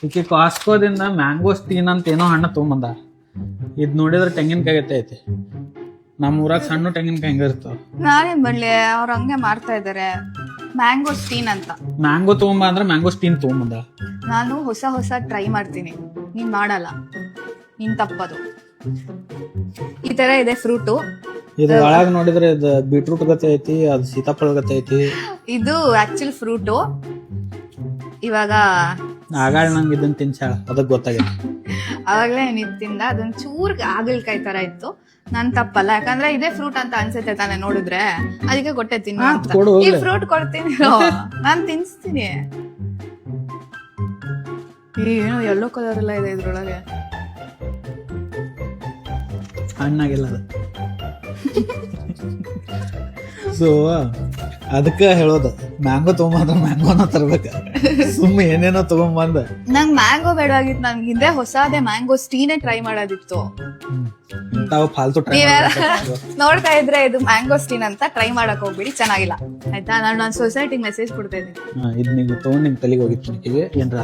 ಈಕೆ ಕಾಸ್ಕೋದಿಂದ ಮ್ಯಾಂಗೋಸ್ಟೀನ್ ಅಂತ ಏನೋ ಹಣ್ಣು ತೊಗೊಂಬಂದ. ಇದ್ ನೋಡಿದ್ರೆ ತೆಂಗಿನಕಾಯಿ ಐತಿ. ನಮ್ಮ ಊರಾಗ ಸಣ್ಣ ತೆಂಗಿನಕಾಯಿ ಹೆಂಗಿರ್ತಾವ. ನಾನೇನ್ ಮಾಡ್ಲಿ, ಅವ್ರ ಹಂಗೆ ಮಾಡ್ತಾ ಇದಾರೆ. ಮ್ಯಾಂಗೋ ಸ್ಟೀನ್ ಅಂತ. ಮ್ಯಾಂಗೋ ತೊಗೊಂಬ ಅಂದ್ರೆ ಮ್ಯಾಂಗೋಸ್ಟೀನ್ ತೊಗೊಂಬಂದ. ನಾನು ಹೊಸ ಟ್ರೈ ಮಾಡ್ತೀನಿ, ನೀನ್ ಮಾಡಲ್ಲ, ನೀನ್ ತಪ್ಪದು. ಈ ತರ ಇದೆ ಫ್ರೂಟು. ಇದು ಒಳಗ್ ನೋಡಿದ್ರೆ ಇದು ಬೀಟ್ರೂಟ್ ಗತೆ ಐತಿ, ಅದು ಸೀತಾಫಲ ಗತೆ ಐತಿ. ಇದು ಆಕ್ಚುಲ್ ಫ್ರೂಟು. ಇವಾಗ ಆಗಾಳ ನಂಗೆ ಇದನ್ನ ತಿನ್ಸಾಳ, ಅದಕ್ಕೆ ಗೊತ್ತಾಗೈತಿ. ಅವಾಗ್ಲೇ ನಿಂತಿಂದ ಅದೊಂದ್ ಚೂರ್ ಆಗಲ್ಕಾಯಿ ತರ ಇತ್ತು. ನನ್ ತಪ್ಪಲ್ಲ, ಯಾಕಂದ್ರೆ ಇದೇ ಫ್ರೂಟ್ ಅಂತ ಅನ್ಸುತ್ತೆ ತಾನೇ ನೋಡಿದ್ರೆ, ಅದಕ್ಕೆ ಕೊಟ್ಟೆ ತಿನ್ನು ಅಂತ. ಕೊಡು ಈ ಹೋಗ್ಲಿ. ಫ್ರೂಟ್ ಕೊಡ್ತೀನಿ, ನಾನ್ ತಿನ್ಸ್ತೀನಿ. ಏನೋ ಯೆಲ್ಲೋ ಕಲರ್ ಎಲ್ಲ ಇದೆ ಇದ್ರೊಳಗೆ. ಹಣ್ಣಾಗಿಲ್ಲ ಅದು. ಸೊ ಅದಕ್ಕೆ ಹೇಳೋದು, ಮ್ಯಾಂಗೋ ತೊಗೊಂಬಂದ್ರೆ ಮ್ಯಾಂಗೋನ ತರ್ಬೇಕ, ಸುಮ್ಮ ಏನೇನೋ ತಗೊಂಬಂದ. ನಂಗ್ ಮ್ಯಾಂಗೋ ಬೇಡವಾಗಿತ್ತು, ನನ್ಗೆ ಹಿಂದೆ ಹೊಸದೇ ಮ್ಯಾಂಗೋ ಸ್ಟೀನೇ ಟ್ರೈ ಮಾಡೋದಿತ್ತು. ಇಂತಾವ್ ಫಾಲ್ತು ಟ್ರೈ ನೋಡ್ತಾ ಇದ್ರೆ ಇದು ಮ್ಯಾಂಗೋ ಸ್ಟೀನ್ ಅಂತ ಟ್ರೈ ಮಾಡಕ್ ಹೋಗ್ಬಿಡಿ, ಚೆನ್ನಾಗಿಲ್ಲ ಆಯ್ತಾ. ನಾನು ನನ್ನ ಸೊಸೈಟಿಗೆ ಮೆಸೇಜ್ ಕೊಡ್ತಾ ಇದ್ದೀನಿ. ಇದ್ ನೀವು ತಗೊಂಡ್ ನಿಮ್ ತಲೆಗೆ ಹೋಗಿತ್ತು, ಏನ್ರ